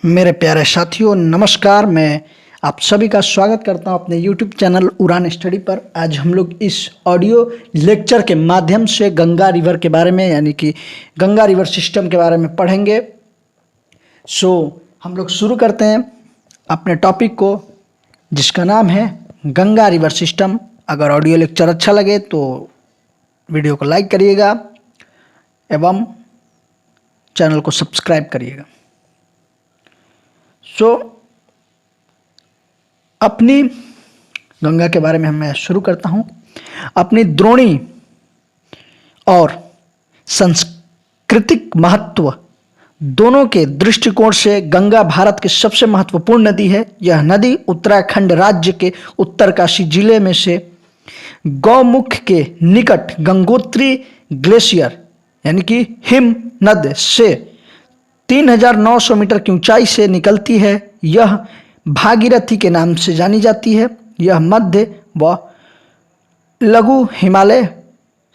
मेरे प्यारे साथियों नमस्कार। मैं आप सभी का स्वागत करता हूं अपने YouTube चैनल उड़ान स्टडी पर। आज हम लोग इस ऑडियो लेक्चर के माध्यम से गंगा रिवर के बारे में यानी कि गंगा रिवर सिस्टम के बारे में पढ़ेंगे। हम लोग शुरू करते हैं अपने टॉपिक को, जिसका नाम है गंगा रिवर सिस्टम। अगर ऑडियो लेक्चर अच्छा लगे तो वीडियो को लाइक करिएगा एवं चैनल को सब्सक्राइब करिएगा। अपनी गंगा के बारे में मैं शुरू करता हूँ। अपनी द्रोणी और सांस्कृतिक महत्व दोनों के दृष्टिकोण से गंगा भारत की सबसे महत्वपूर्ण नदी है। यह नदी उत्तराखंड राज्य के उत्तरकाशी जिले में से गौमुख के निकट गंगोत्री ग्लेशियर यानी कि हिम नद से 3900 मीटर की ऊंचाई से निकलती है। यह भागीरथी के नाम से जानी जाती है। यह मध्य व लघु हिमालय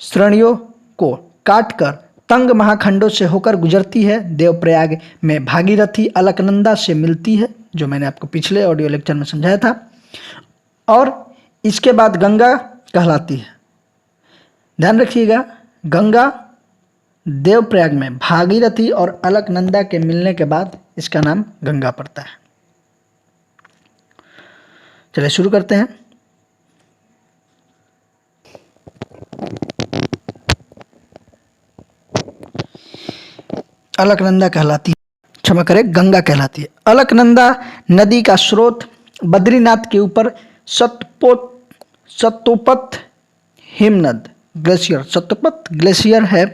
श्रेणियों को काटकर तंग महाखंडों से होकर गुजरती है। देवप्रयाग में भागीरथी अलकनंदा से मिलती है, जो मैंने आपको पिछले ऑडियो लेक्चर में समझाया था, और इसके बाद गंगा कहलाती है। ध्यान रखिएगा, गंगा देवप्रयाग में भागीरथी और अलकनंदा के मिलने के बाद इसका नाम गंगा पड़ता है। चलिए शुरू करते हैं। अलकनंदा कहलाती है, क्षमा करें, गंगा कहलाती है। अलकनंदा नदी का स्रोत बद्रीनाथ के ऊपर सतोपत हिमनद ग्लेशियर सतोपत ग्लेशियर है।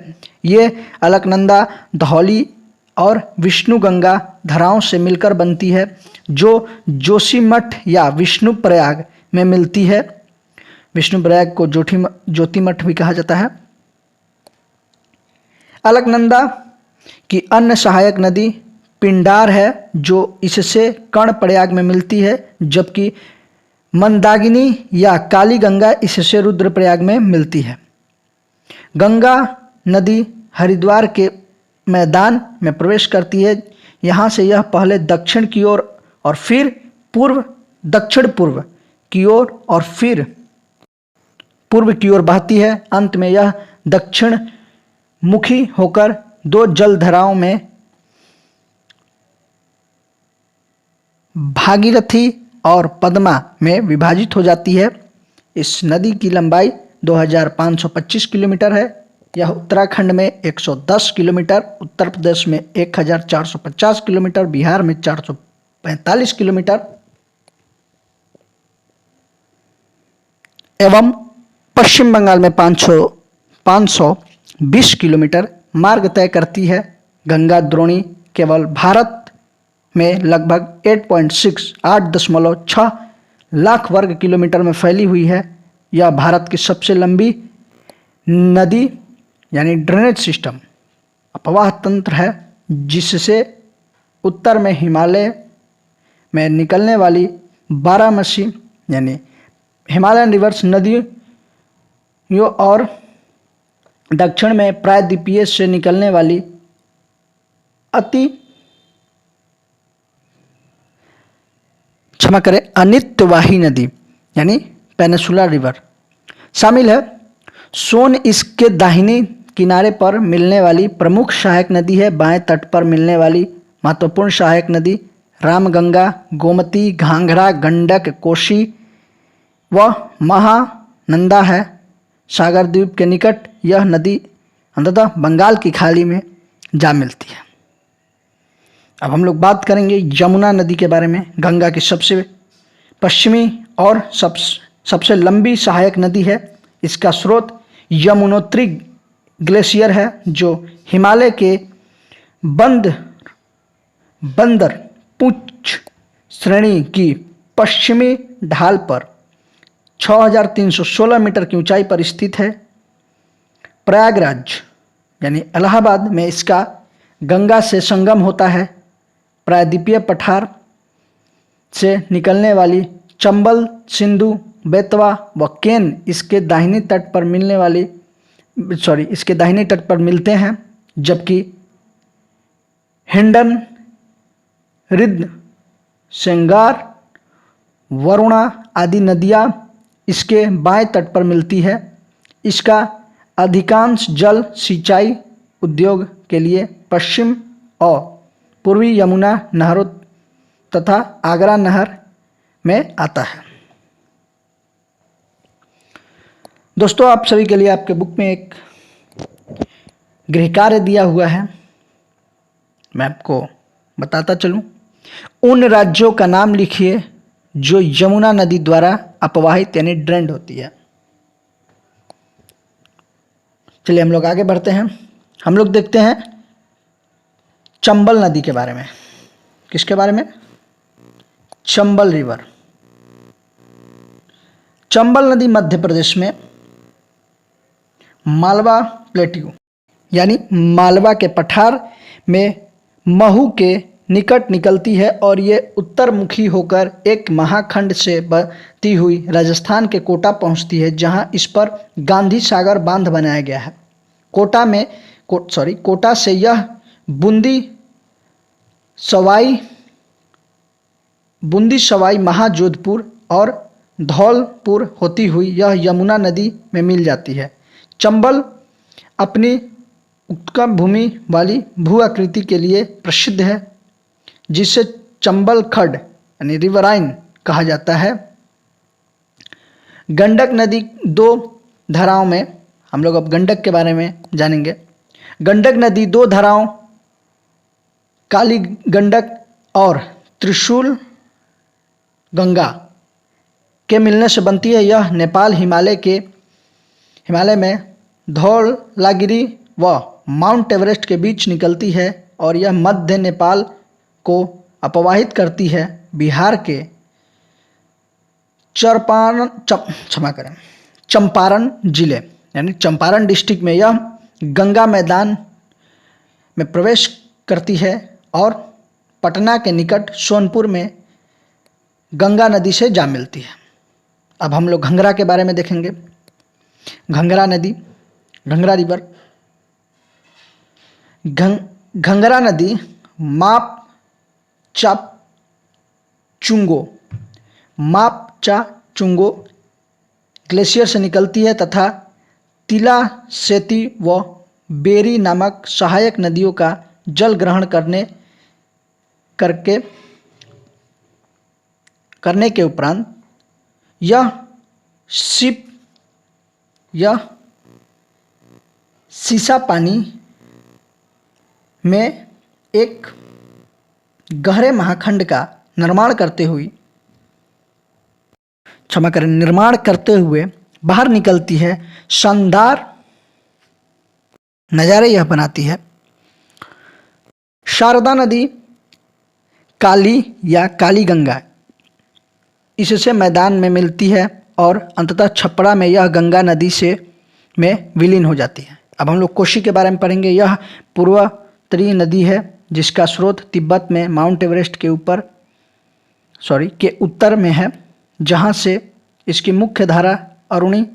ये अलकनंदा, धौली और विष्णुगंगा धाराओं से मिलकर बनती है, जो जोशीमठ या विष्णुप्रयाग में मिलती है। विष्णुप्रयाग को ज्योतिमठ भी कहा जाता है। अलकनंदा की अन्य सहायक नदी पिंडार है, जो इससे कर्णप्रयाग में मिलती है, जबकि मंदाकिनी या काली गंगा इससे रुद्रप्रयाग में मिलती है। गंगा नदी हरिद्वार के मैदान में प्रवेश करती है। यहाँ से यह पहले दक्षिण की ओर और फिर दक्षिण पूर्व की ओर और फिर पूर्व की ओर बहती है। अंत में यह दक्षिण मुखी होकर दो जलधाराओं में भागीरथी और पद्मा में विभाजित हो जाती है। इस नदी की लंबाई 2525 किलोमीटर है। यह उत्तराखंड में 110 किलोमीटर, उत्तर प्रदेश में 1450 किलोमीटर, बिहार में 445 किलोमीटर एवं पश्चिम बंगाल में 520 किलोमीटर मार्ग तय करती है। गंगा द्रोणी केवल भारत में लगभग 8.6 लाख वर्ग किलोमीटर में फैली हुई है। यह भारत की सबसे लंबी नदी यानी ड्रेनेज सिस्टम अपवाह तंत्र है, जिससे उत्तर में हिमालय में निकलने वाली बारामसी यानी हिमालयन रिवर्स नदियों और दक्षिण में प्रायद्वीपीय से निकलने वाली अनित्यवाही नदी यानी पेनिसुला रिवर शामिल है। सोन इसके दाहिने किनारे पर मिलने वाली प्रमुख सहायक नदी है। बाएं तट पर मिलने वाली महत्वपूर्ण सहायक नदी रामगंगा, गोमती, घाघरा, गंडक, कोसी व महानंदा है। सागर द्वीप के निकट यह नदी अंततः बंगाल की खाड़ी में जा मिलती है। अब हम लोग बात करेंगे यमुना नदी के बारे में। गंगा की सबसे पश्चिमी और सबसे लंबी सहायक नदी है। इसका स्रोत यमुनोत्री ग्लेशियर है, जो हिमालय के बंदर पूंछ श्रेणी की पश्चिमी ढाल पर 6316 मीटर की ऊंचाई पर स्थित है। प्रयागराज यानी इलाहाबाद में इसका गंगा से संगम होता है। प्रायद्वीपीय पठार से निकलने वाली चंबल, सिंधु, बेतवा व केन इसके दाहिने तट पर मिलते हैं, जबकि हिंडन रिद्ध, श्रृंगार, वरुणा आदि नदियाँ इसके बाएं तट पर मिलती है। इसका अधिकांश जल सिंचाई उद्योग के लिए पश्चिम और पूर्वी यमुना नहरों तथा आगरा नहर में आता है। दोस्तों, आप सभी के लिए आपके बुक में एक गृह कार्य दिया हुआ है, मैं आपको बताता चलूं। उन राज्यों का नाम लिखिए जो यमुना नदी द्वारा अपवाहित यानी ड्रेन्ड होती है। चलिए हम लोग आगे बढ़ते हैं। हम लोग देखते हैं चंबल नदी के बारे में। किसके बारे में? चंबल रिवर। चंबल नदी मध्य प्रदेश में मालवा प्लेट्यू यानी मालवा के पठार में महू के निकट निकलती है और ये उत्तरमुखी होकर एक महाखंड से बहती हुई राजस्थान के कोटा पहुंचती है, जहां इस पर गांधी सागर बांध बनाया गया है। कोटा से यह बूंदी सवाई महाजोधपुर और धौलपुर होती हुई यह यमुना नदी में मिल जाती है। चंबल अपनी उत्कम भूमि वाली भू आकृति के लिए प्रसिद्ध है, जिसे चंबल खड्ड यानी रिवराइन कहा जाता है। गंडक नदी दो धाराओं में, हम लोग अब गंडक के बारे में जानेंगे। गंडक नदी दो धाराओं काली गंडक और त्रिशूल गंगा के मिलने से बनती है। यह नेपाल हिमालय में धौलागिरी व माउंट एवरेस्ट के बीच निकलती है और यह मध्य नेपाल को अपवाहित करती है। बिहार के चंपारण जिले यानी चंपारण डिस्ट्रिक्ट में यह गंगा मैदान में प्रवेश करती है और पटना के निकट सोनपुर में गंगा नदी से जा मिलती है। अब हम लोग घंघरा के बारे में देखेंगे। घंघरा नदी, घंघरा रिवर। घंघरा नदी मापचा चुंगो ग्लेशियर से निकलती है तथा तिला सेती व बेरी नामक सहायक नदियों का जल ग्रहण करने के उपरांत यह सीसा पानी में एक गहरे महाखंड का निर्माण करते हुए बाहर निकलती है। शानदार नज़ारे यह बनाती है। शारदा नदी काली या काली गंगा इससे मैदान में मिलती है और अंततः छपरा में यह गंगा नदी में विलीन हो जाती है। अब हम लोग कोशी के बारे में पढ़ेंगे। यह पूर्वोत्तरी नदी है जिसका स्रोत तिब्बत में माउंट एवरेस्ट के उत्तर में है, जहाँ से इसकी मुख्य धारा अरुणी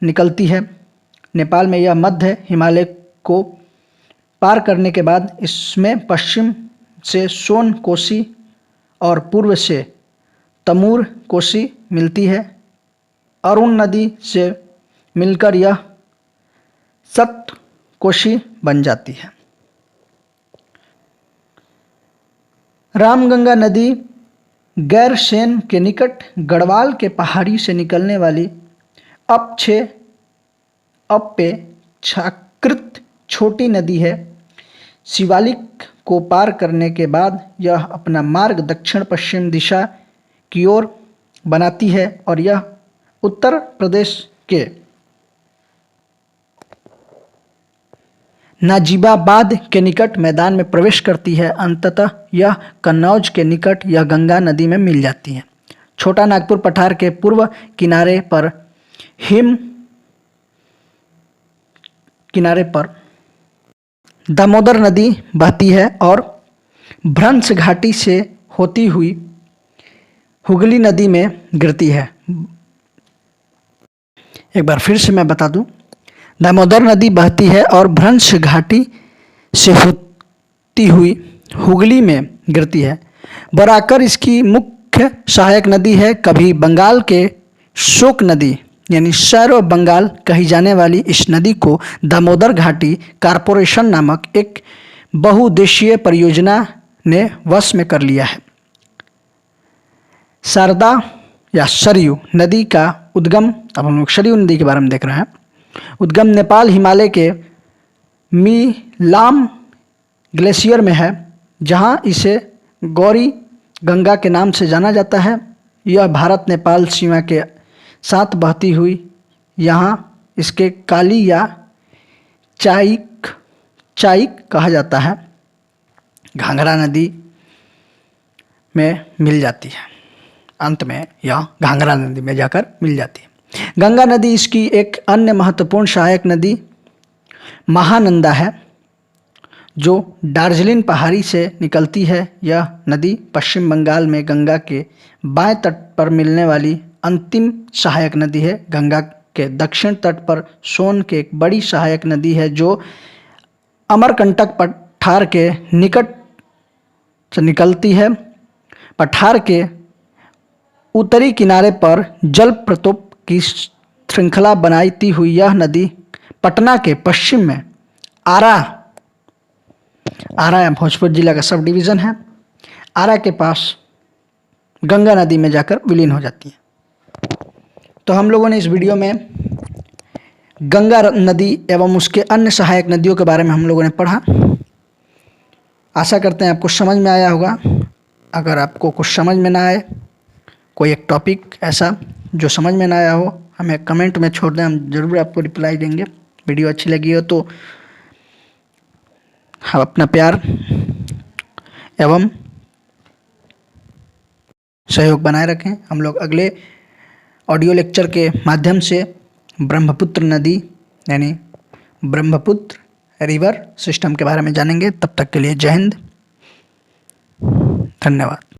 निकलती है। नेपाल में यह मध्य हिमालय को पार करने के बाद इसमें पश्चिम से सोन कोसी और पूर्व से तमूर कोसी मिलती है। अरुण नदी से मिलकर यह सप्तकोशी बन जाती है। रामगंगा नदी गैरसैंण के निकट गढ़वाल के पहाड़ी से निकलने वाली अपेक्षाकृत छोटी नदी है। शिवालिक को पार करने के बाद यह अपना मार्ग दक्षिण पश्चिम दिशा की ओर बनाती है और यह उत्तर प्रदेश के नाजिबाबाद के निकट मैदान में प्रवेश करती है। अंततः यह कन्नौज के निकट यह गंगा नदी में मिल जाती है। छोटा नागपुर पठार के पूर्व किनारे पर दामोदर नदी बहती है और भ्रंश घाटी से होती हुई हुगली नदी में गिरती है। एक बार फिर से मैं बता दूं, दामोदर नदी बहती है और भ्रंश घाटी से होती हुई हुगली में गिरती है। बराकर इसकी मुख्य सहायक नदी है। कभी बंगाल के शोक नदी यानी शहर बंगाल कही जाने वाली इस नदी को दामोदर घाटी कारपोरेशन नामक एक बहुउद्देशीय परियोजना ने वश में कर लिया है। शारदा या सरयू नदी का उद्गम, अब हम लोग सरयू नदी के बारे में देख रहे हैं, उद्गम नेपाल हिमालय के मीलाम ग्लेशियर में है, जहां इसे गौरी गंगा के नाम से जाना जाता है। यह भारत नेपाल सीमा के साथ बहती हुई यहाँ इसके काली या चाइक कहा जाता है, घाघरा नदी में मिल जाती है। अंत में यह घाघरा नदी में जाकर मिल जाती है। गंगा नदी इसकी एक अन्य महत्वपूर्ण सहायक नदी महानंदा है, जो दार्जिलिंग पहाड़ी से निकलती है। यह नदी पश्चिम बंगाल में गंगा के बाएं तट पर मिलने वाली अंतिम सहायक नदी है। गंगा के दक्षिण तट पर सोन की एक बड़ी सहायक नदी है, जो अमरकंटक पठार के निकट से निकलती है। पठार के उत्तरी किनारे पर जल प्रतोप की श्रृंखला बनाती हुई यह नदी पटना के पश्चिम में आरा भोजपुर जिला का सब डिवीज़न है, आरा के पास गंगा नदी में जाकर विलीन हो जाती है। तो हम लोगों ने इस वीडियो में गंगा नदी एवं उसके अन्य सहायक नदियों के बारे में हम लोगों ने पढ़ा। आशा करते हैं आपको समझ में आया होगा। अगर आपको कुछ समझ में ना आए, कोई एक टॉपिक ऐसा जो समझ में ना आया हो, हमें कमेंट में छोड़ दें, हम ज़रूर आपको रिप्लाई देंगे। वीडियो अच्छी लगी हो तो हम अपना प्यार एवं सहयोग बनाए रखें। हम लोग अगले ऑडियो लेक्चर के माध्यम से ब्रह्मपुत्र नदी यानी ब्रह्मपुत्र रिवर सिस्टम के बारे में जानेंगे। तब तक के लिए जय हिंद, धन्यवाद।